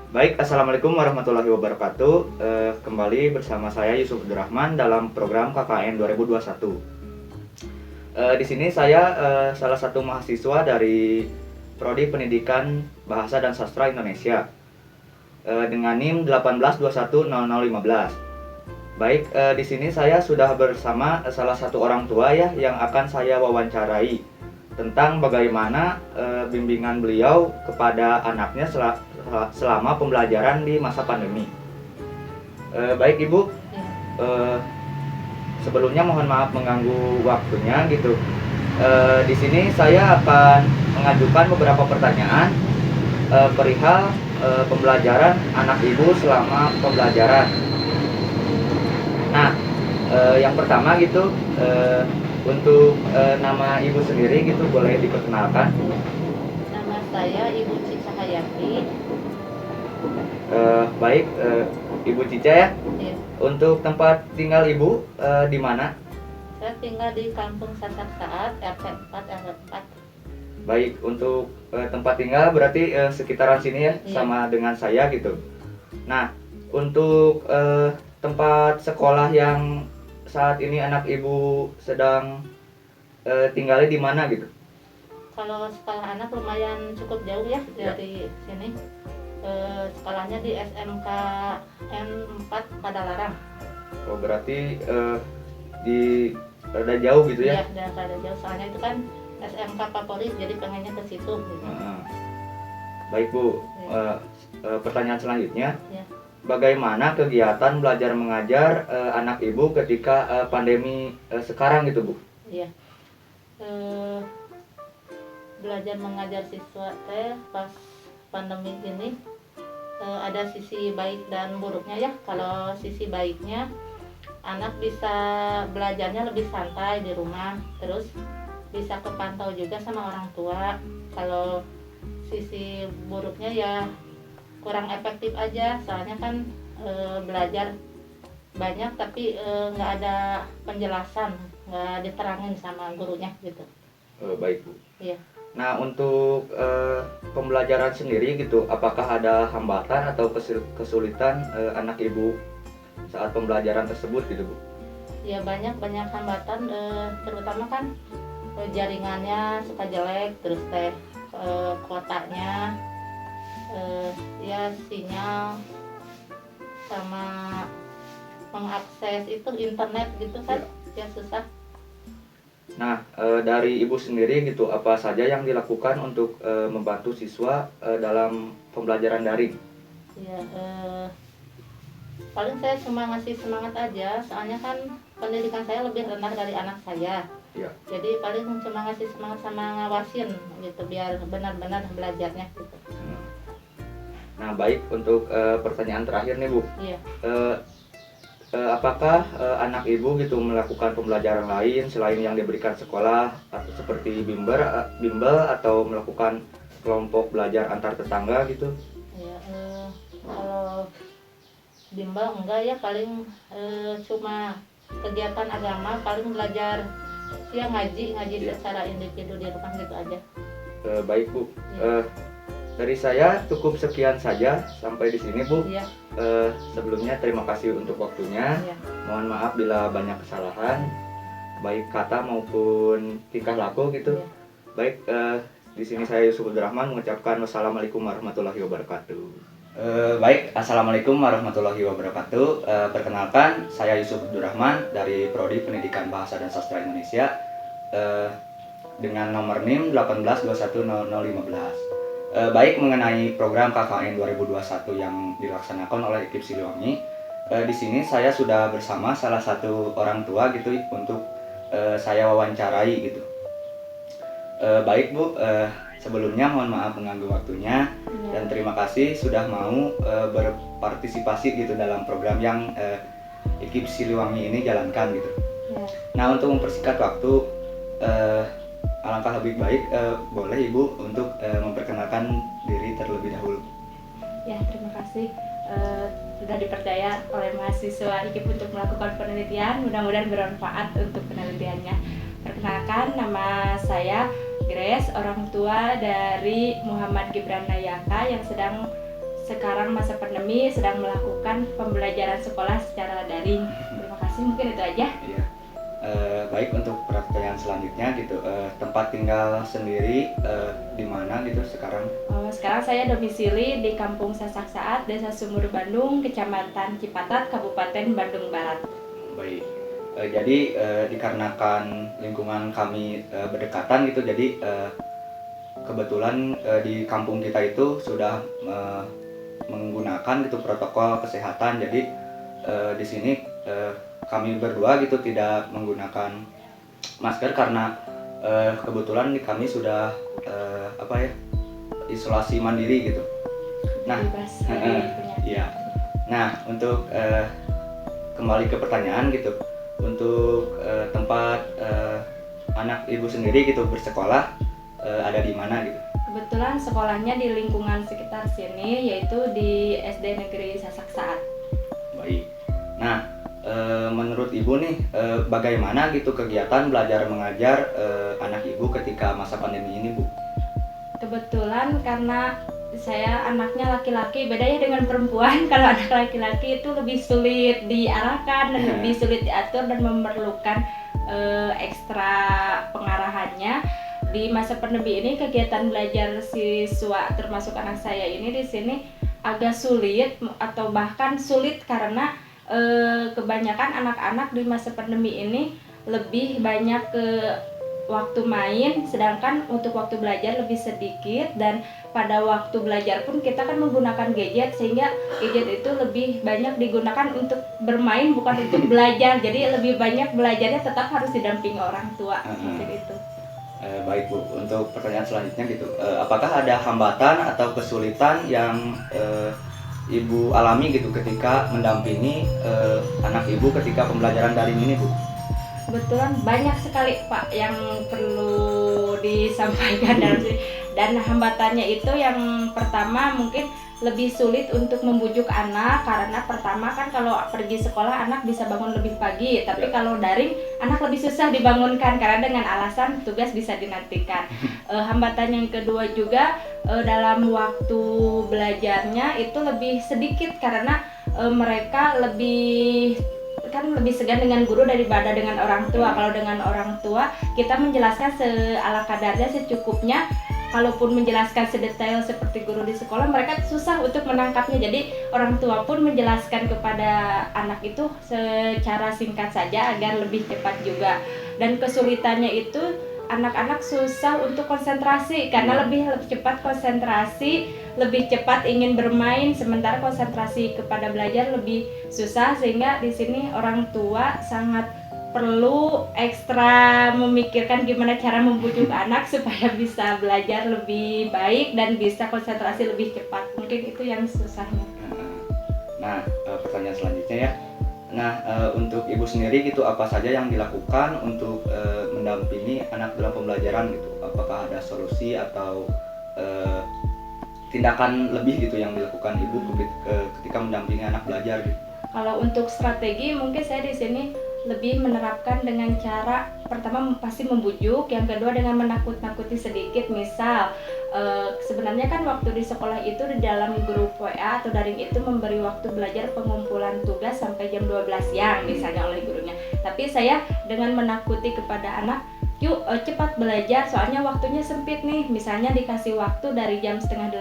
Baik, Assalamualaikum warahmatullahi wabarakatuh. Kembali bersama saya Yusuf Abdurrahman dalam program KKN 2021. Di sini saya salah satu mahasiswa dari Prodi Pendidikan Bahasa dan Sastra Indonesia dengan NIM 182100015. Baik, di sini saya sudah bersama salah satu orang tua ya yang akan saya wawancarai tentang bagaimana bimbingan beliau kepada anaknya selama pembelajaran di masa pandemi. Baik Ibu, sebelumnya mohon maaf mengganggu waktunya gitu. Di sini saya akan mengajukan beberapa pertanyaan perihal pembelajaran anak Ibu selama pembelajaran. Nah, yang pertama gitu, untuk nama Ibu sendiri gitu boleh diperkenalkan? Nama saya Ibu Cica Hayati. Baik, Ibu Cica ya. Ya, Untuk tempat tinggal Ibu di mana? saya tinggal di Kampung Sasak Saat, RT 4 RW 4. Baik, untuk tempat tinggal berarti sekitaran sini ya, Iya. sama dengan saya gitu. Nah, untuk tempat sekolah yang saat ini anak Ibu sedang tinggalnya di mana gitu? Kalau sekolah anak lumayan cukup jauh ya dari sini. Sekolahnya di SMK N4 Padalarang. Oh, berarti di rada jauh gitu ya? Iya, udah rada jauh. Soalnya itu kan SMK favorit, jadi pengennya ke situ. Gitu. Baik Bu, pertanyaan selanjutnya, Ya. bagaimana kegiatan belajar mengajar anak Ibu ketika pandemi sekarang gitu Bu? Iya. Belajar mengajar siswa pas pandemi ini ada sisi baik dan buruknya ya. Kalau sisi baiknya, anak bisa belajarnya lebih santai di rumah, terus bisa kepantau juga sama orang tua. Kalau sisi buruknya ya kurang efektif aja, soalnya kan belajar banyak tapi nggak ada penjelasan, nggak diterangin sama gurunya gitu. Baik Bu. Iya. Nah, untuk pembelajaran sendiri gitu, apakah ada hambatan atau kesulitan anak Ibu saat pembelajaran tersebut gitu Bu? Ya banyak hambatan, terutama kan jaringannya suka jelek, terus kuotanya, ya sinyal sama mengakses itu internet gitu kan ya susah. Nah, dari Ibu sendiri gitu, apa saja yang dilakukan untuk membantu siswa dalam pembelajaran daring? Ya, paling saya cuma ngasih semangat aja, soalnya kan pendidikan saya lebih rendah dari anak saya. Ya. Jadi paling cuma ngasih semangat sama ngawasin gitu, biar benar-benar belajarnya gitu. Nah, baik, untuk pertanyaan terakhir nih Bu. Iya. Apakah anak Ibu gitu melakukan pembelajaran lain selain yang diberikan sekolah atau seperti bimbel atau melakukan kelompok belajar antar tetangga gitu? Ya, kalau bimbel enggak ya, paling cuma kegiatan agama, paling belajar ya ngaji secara individu di rumah gitu aja. Baik Bu. Dari saya cukup sekian saja sampai di sini Bu. Iya. Sebelumnya terima kasih untuk waktunya. Iya. Mohon maaf bila banyak kesalahan, baik kata maupun tingkah laku gitu. Iya. Baik, di sini saya Yusuf Abdurrahman mengucapkan wassalamualaikum warahmatullahi wabarakatuh. Baik, assalamualaikum warahmatullahi wabarakatuh. Perkenalkan, saya Yusuf Abdurrahman dari Prodi Pendidikan Bahasa dan Sastra Indonesia dengan nomor NIM 182100015. Baik, mengenai program KKN 2021 yang dilaksanakan oleh ekip Siliwangi, di sini saya sudah bersama salah satu orang tua gitu untuk saya wawancarai gitu. Baik Bu, sebelumnya mohon maaf mengganggu waktunya dan terima kasih sudah mau berpartisipasi gitu dalam program yang ekip Siliwangi ini jalankan gitu. Ya. Nah, untuk mempersingkat waktu, alangkah lebih baik boleh Ibu untuk memperkenalkan diri terlebih dahulu. Ya, terima kasih sudah dipercaya oleh mahasiswa IKIP untuk melakukan penelitian. Mudah-mudahan bermanfaat untuk penelitiannya. Perkenalkan, nama saya Grace, orang tua dari Muhammad Gibran Nayaka yang sedang sekarang masa pandemi sedang melakukan pembelajaran sekolah secara daring. Terima kasih, mungkin itu aja. Iya. Baik, untuk pertanyaan selanjutnya gitu, tempat tinggal sendiri di mana gitu sekarang? Sekarang saya domisili di Kampung Sasak Saat, Desa Sumur Bandung, Kecamatan Cipatat, Kabupaten Bandung Barat. Baik. Jadi dikarenakan lingkungan kami berdekatan gitu, jadi kebetulan di kampung kita itu sudah menggunakan gitu protokol kesehatan. Jadi di sini kami berdua gitu tidak menggunakan masker karena kebetulan kami sudah isolasi mandiri gitu. Nah, Bebas dari penyakit. iya. Nah, untuk kembali ke pertanyaan gitu, untuk tempat anak ibu sendiri gitu bersekolah ada di mana gitu? Kebetulan sekolahnya di lingkungan sekitar sini, yaitu di SD Negeri Sasak Saat. Baik. Nah, menurut ibu nih, bagaimana gitu kegiatan belajar mengajar anak ibu ketika masa pandemi ini, Bu? Kebetulan karena saya anaknya laki-laki, bedanya dengan perempuan. Kalau anak laki-laki itu lebih sulit diarahkan dan lebih sulit diatur dan memerlukan ekstra pengarahannya. Di masa pandemi ini kegiatan belajar siswa termasuk anak saya ini di sini agak sulit atau bahkan sulit karena kebanyakan anak-anak di masa pandemi ini lebih banyak ke waktu main, sedangkan untuk waktu belajar lebih sedikit. Dan pada waktu belajar pun kita kan menggunakan gadget, sehingga gadget itu lebih banyak digunakan untuk bermain bukan untuk belajar. Jadi lebih banyak belajarnya tetap harus didampingi orang tua seperti itu. Baik, Bu, untuk pertanyaan selanjutnya gitu, apakah ada hambatan atau kesulitan yang ibu alami gitu ketika mendampingi anak ibu ketika pembelajaran daring ini, Bu? Kebetulan banyak sekali Pak yang perlu disampaikan dalam sini. Dan hambatannya itu yang pertama mungkin lebih sulit untuk membujuk anak, karena pertama kan kalau pergi sekolah anak bisa bangun lebih pagi, tapi kalau daring anak lebih susah dibangunkan karena dengan alasan tugas bisa dinantikan. Hambatan yang kedua juga dalam waktu belajarnya itu lebih sedikit karena mereka lebih segan dengan guru daripada dengan orang tua. Kalau dengan orang tua kita menjelaskan seala kadarnya, secukupnya. Kalaupun menjelaskan sedetail seperti guru di sekolah, mereka susah untuk menangkapnya. Jadi orang tua pun menjelaskan kepada anak itu secara singkat saja agar lebih cepat juga. Dan kesulitannya itu anak-anak susah untuk konsentrasi karena lebih cepat konsentrasi, lebih cepat ingin bermain, sementara konsentrasi kepada belajar lebih susah. Sehingga di sini orang tua sangat perlu ekstra memikirkan gimana cara membujuk anak supaya bisa belajar lebih baik dan bisa konsentrasi lebih cepat. Mungkin itu yang susahnya. Nah, pertanyaan selanjutnya ya. Nah, untuk ibu sendiri gitu, apa saja yang dilakukan untuk mendampingi anak dalam pembelajaran gitu? Apakah ada solusi atau tindakan lebih gitu yang dilakukan ibu ketika mendampingi anak belajar gitu? Kalau untuk strategi mungkin saya di sini lebih menerapkan dengan cara pertama pasti membujuk, yang kedua dengan menakut-nakuti sedikit. Misal sebenarnya kan waktu di sekolah itu di dalam grup WA atau daring itu memberi waktu belajar pengumpulan tugas sampai jam 12 siang misalnya oleh gurunya. Tapi saya dengan menakuti kepada anak, yuk cepat belajar soalnya waktunya sempit nih. Misalnya dikasih waktu dari jam 7:30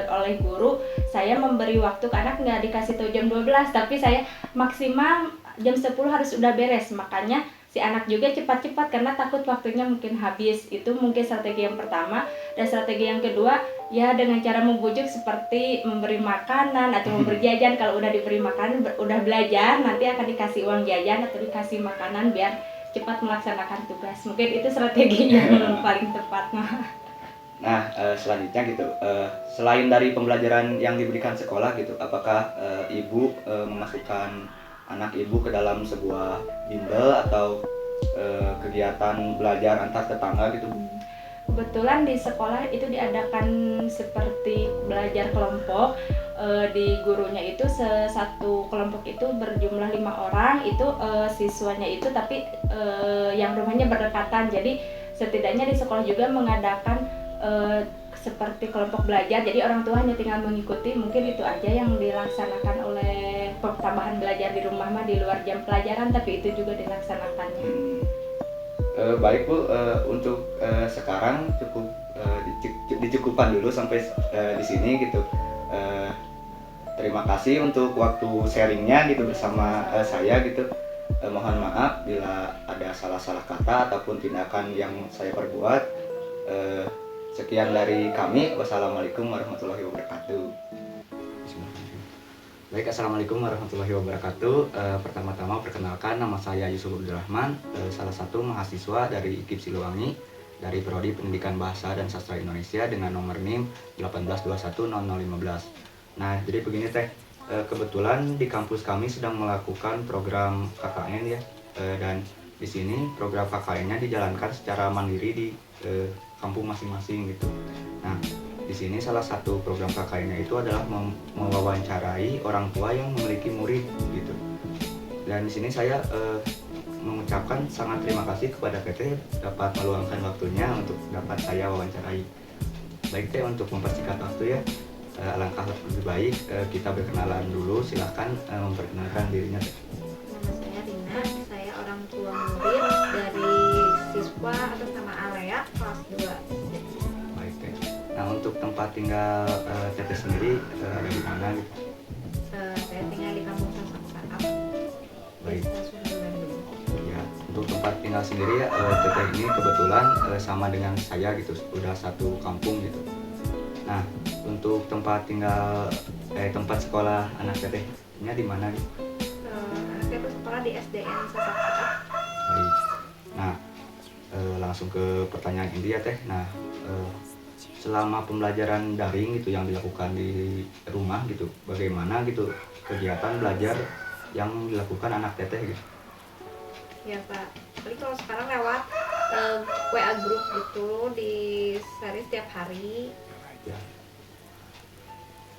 oleh guru, saya memberi waktu ke anak nggak dikasih tahu jam 12, tapi saya maksimal jam 10 harus udah beres. Makanya si anak juga cepat-cepat karena takut waktunya mungkin habis. Itu mungkin strategi yang pertama. Dan strategi yang kedua ya dengan cara membujuk seperti memberi makanan atau memberi jajan. Kalau udah diberi makanan udah belajar, nanti akan dikasih uang jajan atau dikasih makanan biar cepat melaksanakan tugas. Mungkin itu strategi yang paling tepat. Nah, selanjutnya gitu, selain dari pembelajaran yang diberikan sekolah gitu, apakah ibu memasukkan anak ibu ke dalam sebuah bimbel atau kegiatan belajar antar tetangga gitu? Kebetulan di sekolah itu diadakan seperti belajar kelompok. Di gurunya itu satu kelompok itu berjumlah 5 orang, itu siswanya itu tapi yang rumahnya berdekatan. Jadi setidaknya di sekolah juga mengadakan seperti kelompok belajar, jadi orang tua hanya tinggal mengikuti. Mungkin itu aja yang dilaksanakan oleh tambahan belajar di rumah mah di luar jam pelajaran, tapi itu juga dilaksanakannya. Baik Bu, untuk sekarang cukup dicukupkan dulu sampai di sini gitu. Terima kasih untuk waktu sharingnya gitu bersama saya gitu. Mohon maaf bila ada salah-salah kata ataupun tindakan yang saya perbuat. Sekian dari kami. Wassalamualaikum warahmatullahi wabarakatuh. Baik, assalamualaikum warahmatullahi wabarakatuh. Pertama-tama perkenalkan, nama saya Yusuf Abdurrahman, salah satu mahasiswa dari IKIP Siliwangi dari Prodi Pendidikan Bahasa dan Sastra Indonesia dengan nomor NIM 182100015. Nah, jadi begini teh, kebetulan di kampus kami sedang melakukan program KKN ya, dan di sini program KKN-nya dijalankan secara mandiri di kampung masing-masing gitu. Nah, di sini salah satu program KKN-nya itu adalah mewawancarai orang tua yang memiliki murid gitu. Dan di sini saya mengucapkan sangat terima kasih kepada PT dapat meluangkan waktunya untuk dapat saya wawancarai. Baik teh, untuk mempersingkat waktu ya, alangkah lebih baik kita berkenalan dulu. Silahkan memperkenalkan dirinya teh. Nama saya Rina, saya orang tua murid dari siswa atas nama Alea kelas 2 SD. Baik teh. Nah, untuk tempat tinggal Teteh sendiri ada di mana gitu? Saya tinggal di Kampung Sasak Baik. Desa Sumber Bandung. Ya, untuk tempat tinggal sendiri ya, Teteh ini kebetulan sama dengan saya gitu, udah satu kampung gitu. Nah, untuk tempat tinggal tempat sekolah anak Tetehnya di mana gitu? Saya bersekolah di SDN Sasak. Baik. Nah, langsung ke pertanyaan inti ya Teh. Nah, selama pembelajaran daring gitu yang dilakukan di rumah gitu, bagaimana gitu kegiatan belajar yang dilakukan anak Teteh gitu? Ya Pak, tapi kalau sekarang lewat WA group gitu di seri setiap hari. Ya.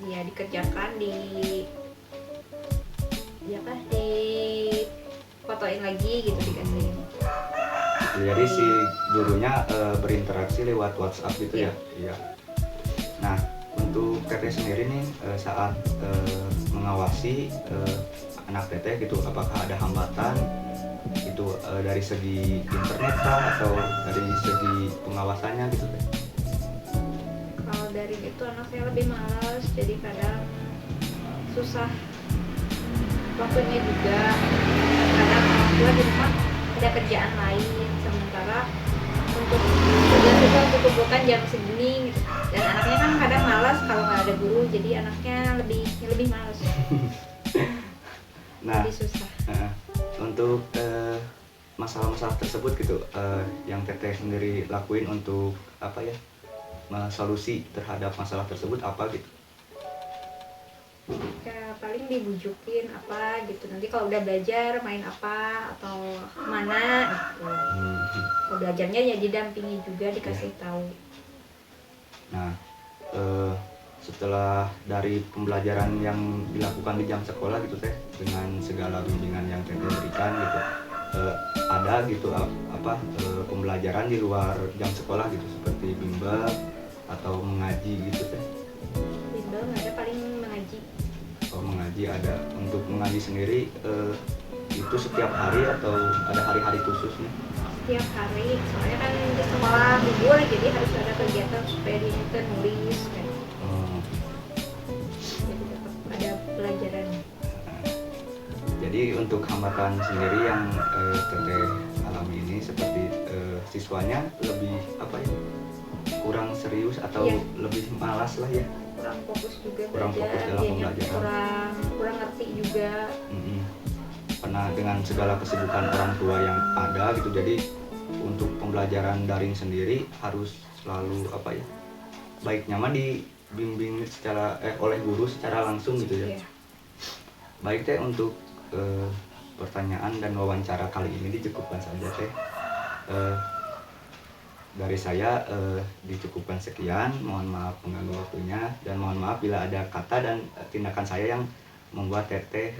Ya dikerjakan di fotoin lagi gitu dikasih. Jadi si gurunya berinteraksi lewat WhatsApp gitu ya? Iya. Nah, untuk Teteh sendiri nih saat mengawasi anak Teteh gitu, apakah ada hambatan itu dari segi internet kah atau dari segi pengawasannya gitu Teh? Kalau dari itu anak saya lebih malas, jadi kadang susah waktunya juga. Kadang orang tua di rumah ada kerjaan lain, sementara untuk tugas itu harus dikumpulkan jam segini gitu. Dan anaknya kan kadang malas kalau nggak ada guru, jadi anaknya lebih malas. Nah, Lebih susah. untuk masalah-masalah tersebut gitu, yang Teteh sendiri lakuin untuk apa ya, solusi terhadap masalah tersebut apa gitu? Ya paling dibujukin apa gitu, nanti kalau udah belajar main apa atau mana gitu. Kalau belajarnya ya didampingi juga, dikasih tahu. Nah, setelah dari pembelajaran yang dilakukan di jam sekolah gitu Teh, dengan segala bimbingan yang Teteh berikan gitu, ada gitu pembelajaran di luar jam sekolah gitu, seperti bimbel atau mengaji gitu Teh? Bimbel nggak ada, paling mengaji. Oh, mengaji ada. Untuk mengaji sendiri itu setiap hari atau ada hari-hari khususnya? Setiap hari, soalnya kan di sekolah libur, jadi harus ada kegiatan supaya dia nulis kan. Jadi tetap ada pelajaran. Jadi untuk hambatan sendiri yang Teteh alami ini seperti siswanya lebih apa ya, kurang serius atau Iya. lebih malas lah ya? Kurang fokus juga Kurang belajar, fokus dalam dianya pembelajaran. kurang ngerti juga. Karena dengan segala kesibukan orang tua yang ada gitu, jadi untuk pembelajaran daring sendiri harus selalu apa ya, baiknya mah dibimbing secara oleh guru secara langsung gitu ya. Iya. Baik Teh, untuk pertanyaan dan wawancara kali ini dicukupkan saja Teh. Dari saya dicukupkan sekian. Mohon maaf mengganggu waktunya, dan mohon maaf bila ada kata dan tindakan saya yang membuat Teteh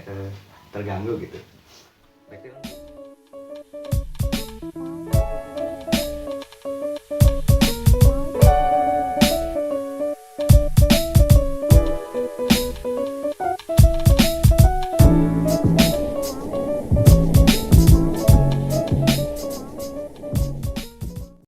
terganggu gitu. Baik Teh.